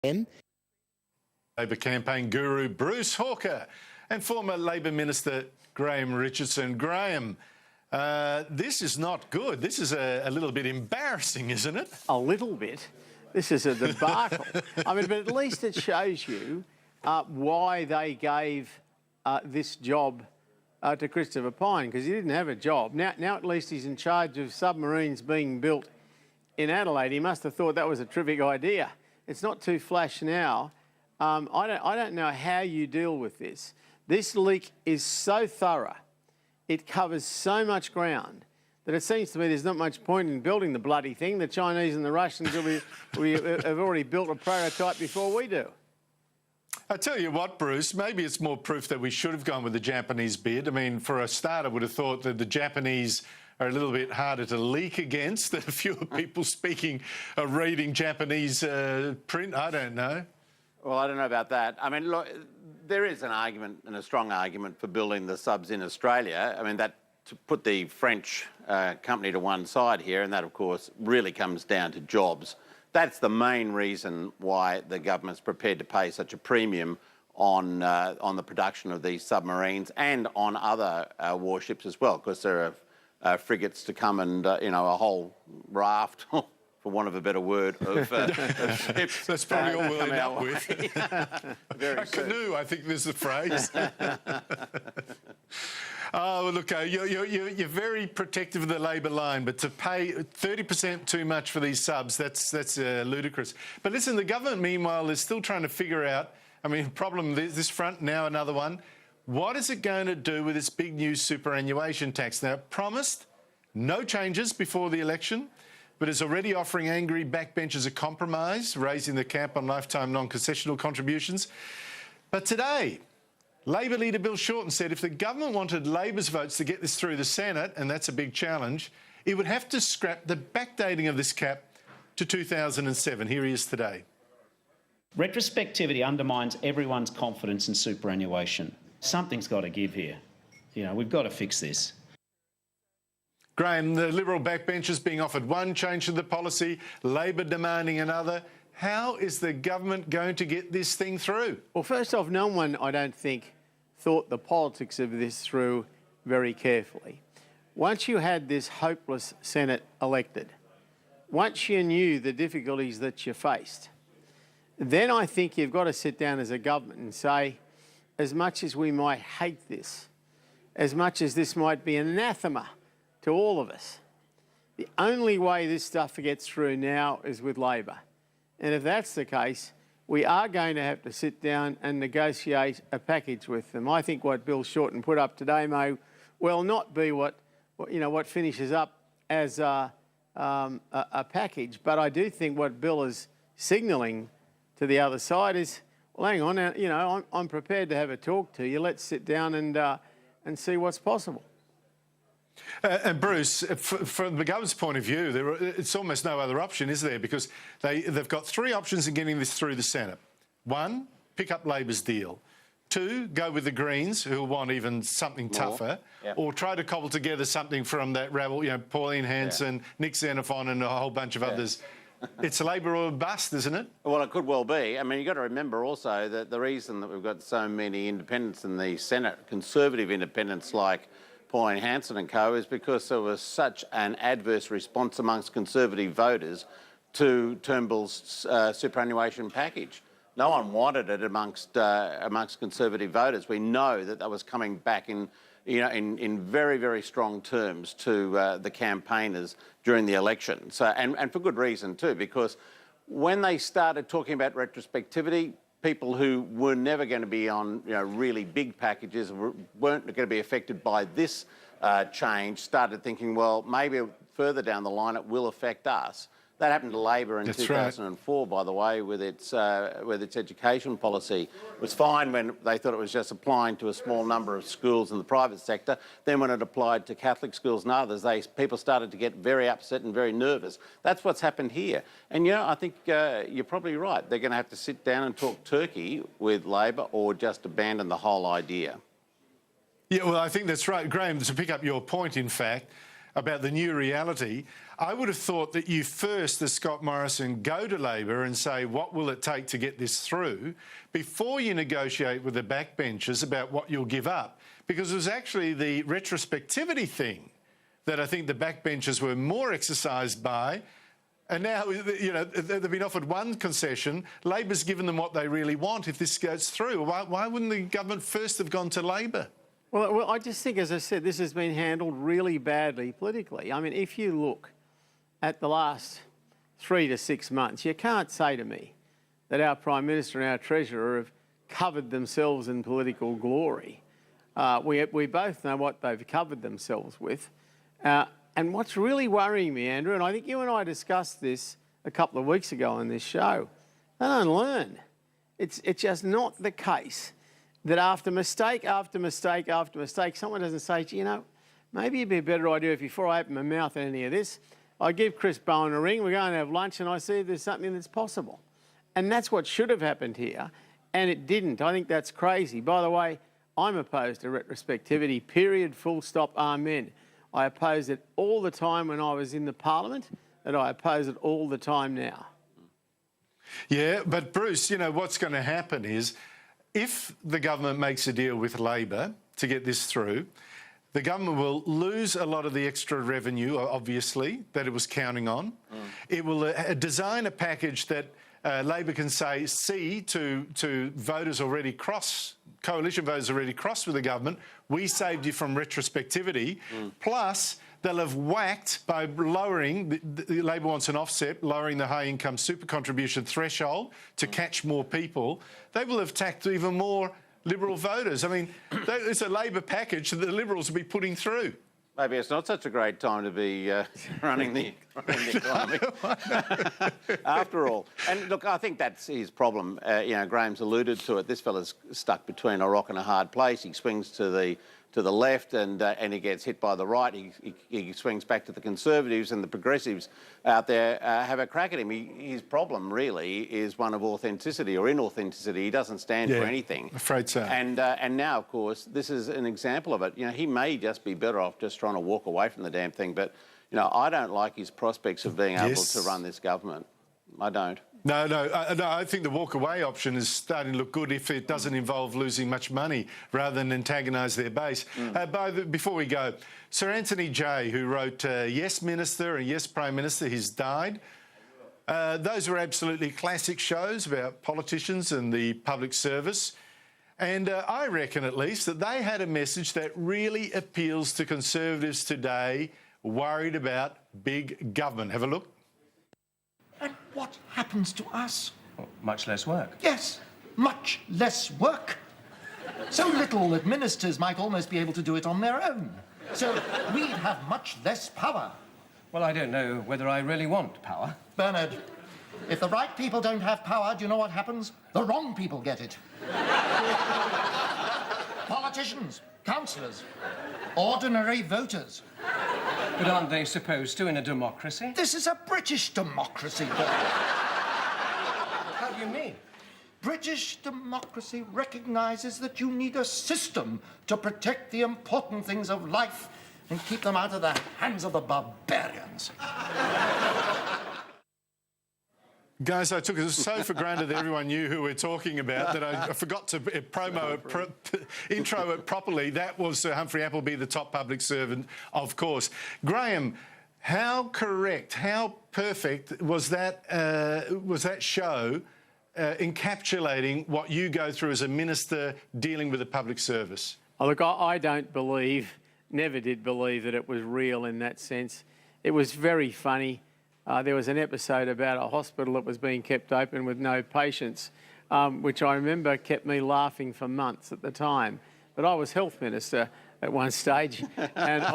Labor campaign guru Bruce Hawker and former Labor Minister Graham Richardson. Graham, this is not good. This is a little bit embarrassing, isn't it? A little bit. This is a debacle. I mean, but at least it shows you why they gave this job to Christopher Pyne, because he didn't have a job. Now at least he's in charge of submarines being built in Adelaide. He must have thought that was a terrific idea. It's not too flash now. I don't know how you deal with this. This leak is so thorough, it covers so much ground, that it seems to me there's not much point in building the bloody thing. The Chinese and the Russians have already built a prototype before we do. I tell you what, Bruce, maybe it's more proof that we should have gone with the Japanese bid. I mean, for a start, I would have thought that the Japanese are a little bit harder to leak against, that fewer people speaking or reading Japanese print. I don't know. Well, I don't know about that. I mean, look, there is an argument, and a strong argument, for building the subs in Australia. I mean, that, to put the French company to one side here, and that, of course, really comes down to jobs. That's the main reason why the government's prepared to pay such a premium on the production of these submarines and on other warships as well, because there are frigates to come and, you know, a whole raft, for want of a better word, of ships. That's probably all we'll end up with. A canoe, I think there's the phrase. Oh, look, you're very protective of the Labor line, but to pay 30% too much for these subs, that's ludicrous. But listen, the government, meanwhile, is still trying to figure out, I mean, problem this front, now another one. What is it going to do with this big new superannuation tax? Now, it promised no changes before the election, but is already offering angry backbenchers a compromise, raising the cap on lifetime non-concessional contributions. But today, Labor leader Bill Shorten said if the government wanted Labor's votes to get this through the Senate, and that's a big challenge, it would have to scrap the backdating of this cap to 2007. Here he is today. Retrospectivity undermines everyone's confidence in superannuation. Something's got to give here. You know, we've got to fix this. Graham, the Liberal backbenchers being offered one change to the policy, Labor demanding another. How is the government going to get this thing through? Well, first off, no one, I don't think, thought the politics of this through very carefully. Once you had this hopeless Senate elected, once you knew the difficulties that you faced, then I think you've got to sit down as a government and say, as much as we might hate this, as much as this might be anathema to all of us, the only way this stuff gets through now is with Labor. And if that's the case, we are going to have to sit down and negotiate a package with them. I think what Bill Shorten put up today may well not be what finishes up as a package, but I do think what Bill is signalling to the other side is, well, hang on, you know, I'm prepared to have a talk to you. Let's sit down and see what's possible. And Bruce, from the government's point of view, it's almost no other option, is there? Because they've got three options in getting this through the Senate. One, pick up Labor's deal. Two, go with the Greens, who want even something tougher, or try to cobble together something from that rabble, you know, Pauline Hanson, Nick Xenophon and a whole bunch of others. It's a Labor or bust, isn't it? Well, it could well be. I mean, you've got to remember also that the reason that we've got so many independents in the Senate, conservative independents like Pauline Hanson and co, is because there was such an adverse response amongst conservative voters to Turnbull's superannuation package. No one wanted it amongst conservative voters. We know that was coming back in very, very strong terms to the campaigners during the election. So, and for good reason too, because when they started talking about retrospectivity, people who were never going to be on, you know, really big packages, weren't going to be affected by this change, started thinking, well, maybe further down the line it will affect us. That happened to Labor in 2004, by the way, with its education policy. It was fine when they thought it was just applying to a small number of schools in the private sector. Then when it applied to Catholic schools and others, people started to get very upset and very nervous. That's what's happened here. And, you know, I think you're probably right. They're going to have to sit down and talk turkey with Labor or just abandon the whole idea. Yeah, well, I think that's right. Graham, to pick up your point, in fact, about the new reality, I would have thought that you first, as Scott Morrison, go to Labor and say, what will it take to get this through, before you negotiate with the backbenchers about what you'll give up. Because it was actually the retrospectivity thing that I think the backbenchers were more exercised by. And now, you know, they've been offered one concession. Labor's given them what they really want if this goes through. Why wouldn't the government first have gone to Labor? Well, I just think, as I said, this has been handled really badly politically. I mean, if you look at the last 3 to 6 months, you can't say to me that our Prime Minister and our Treasurer have covered themselves in political glory. We both know what they've covered themselves with. And what's really worrying me, Andrew, and I think you and I discussed this a couple of weeks ago on this show, they don't learn. It's just not the case that after mistake after mistake after mistake, someone doesn't say, you know, maybe it'd be a better idea if before I open my mouth at any of this, I give Chris Bowen a ring, we go and have lunch, and I see if there's something that's possible. And that's what should have happened here, and it didn't. I think that's crazy. By the way, I'm opposed to retrospectivity, period, full stop, amen. I opposed it all the time when I was in the Parliament, and I oppose it all the time now. Yeah, but Bruce, you know, what's going to happen is if the government makes a deal with Labor to get this through, the government will lose a lot of the extra revenue, obviously, that it was counting on. It will design a package that Labor can say, see to voters already coalition voters already crossed with the government, we saved you from retrospectivity, plus they'll have whacked by lowering, Labor wants an offset, lowering the high income super contribution threshold to catch more people. They will have tacked even more Liberal voters. I mean, it's a Labor package that the Liberals will be putting through. Maybe it's not such a great time to be running the economy, after all. And look, I think that's his problem. You know, Graham's alluded to it. This fella's stuck between a rock and a hard place. He swings to the left and he gets hit by the right. He swings back to the Conservatives, and the Progressives out there have a crack at him. His problem really is one of authenticity or inauthenticity. He doesn't stand for anything. Afraid so. And now, of course, this is an example of it. You know, he may just be better off just trying to walk away from the damn thing. But, you know, I don't like his prospects of being able to run this government. I don't. No, I think the walk-away option is starting to look good if it doesn't involve losing much money rather than antagonise their base. Before we go, Sir Antony Jay, who wrote Yes Minister and Yes Prime Minister, he's died. Those were absolutely classic shows about politicians and the public service. And I reckon, at least, that they had a message that really appeals to Conservatives today worried about big government. Have a look. And what happens to us? Well, much less work. Yes, much less work. So little that ministers might almost be able to do it on their own. So we'd have much less power. Well, I don't know whether I really want power. Bernard, if the right people don't have power, do you know what happens? The wrong people get it. Politicians, councillors, ordinary voters. But aren't they supposed to in a democracy? This is a British democracy, Bernard. How do you mean? British democracy recognises that you need a system to protect the important things of life and keep them out of the hands of the barbarians. Guys, I took it so for granted that everyone knew who we're talking about that I forgot to intro it properly. That was Sir Humphrey Appleby, the top public servant, of course. Graham, how correct, how perfect was that show encapsulating what you go through as a minister dealing with the public service? Oh, look, I don't believe, never did believe that it was real in that sense. It was very funny. There was an episode about a hospital that was being kept open with no patients, which I remember kept me laughing for months at the time. But I was health minister at one stage, and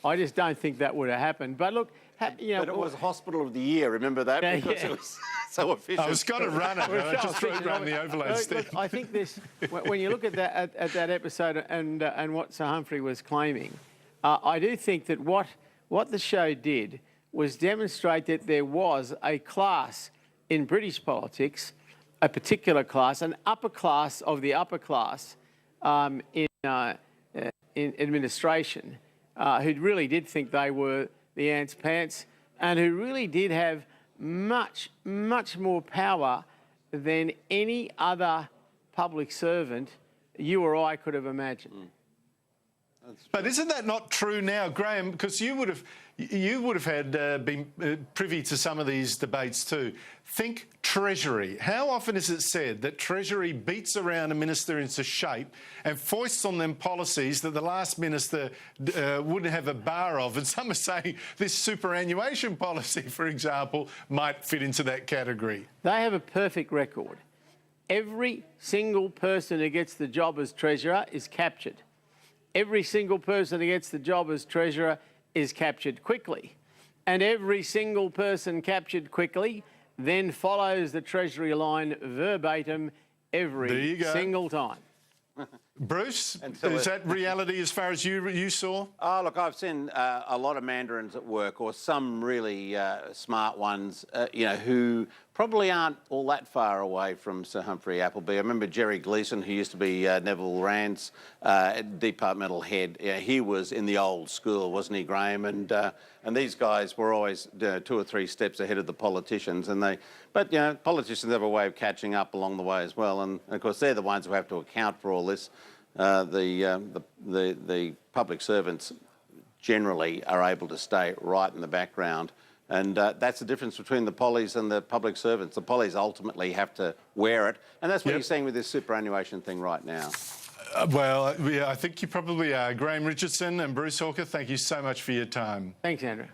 I just don't think that would have happened. But look, you know... But it was Hospital of the Year, remember that? Because it was so efficient. I was going to run it, I just threw it around the overload stand. I think this, when you look at that episode and what Sir Humphrey was claiming, I do think that what the show did was demonstrate that there was a class in British politics, a particular class, an upper class of the upper class in administration who really did think they were the ants' pants, and who really did have much, much more power than any other public servant you or I could have imagined. But isn't that not true now, Graham? Because you would have had been privy to some of these debates too. Think Treasury. How often is it said that Treasury beats around a minister into shape and foists on them policies that the last minister wouldn't have a bar of? And some are saying this superannuation policy, for example, might fit into that category. They have a perfect record. Every single person who gets the job as Treasurer is captured. Every single person who gets the job as Treasurer is captured quickly. And every single person captured quickly then follows the Treasury line verbatim every single time. Bruce, is that reality as far as you saw? Oh, look, I've seen a lot of mandarins at work, or some really smart ones, who probably aren't all that far away from Sir Humphrey Appleby. I remember Jerry Gleeson, who used to be Neville Rand's departmental head. He was in the old school, wasn't he, Graham? And these guys were always 2 or 3 steps ahead of the politicians. But politicians have a way of catching up along the way as well. And of course, they're the ones who have to account for all this. The public servants generally are able to stay right in the background. And that's the difference between the pollies and the public servants. The pollies ultimately have to wear it. And that's what you're seeing with this superannuation thing right now. Well, yeah, I think you probably are. Graham Richardson and Bruce Hawker, thank you so much for your time. Thanks, Andrew.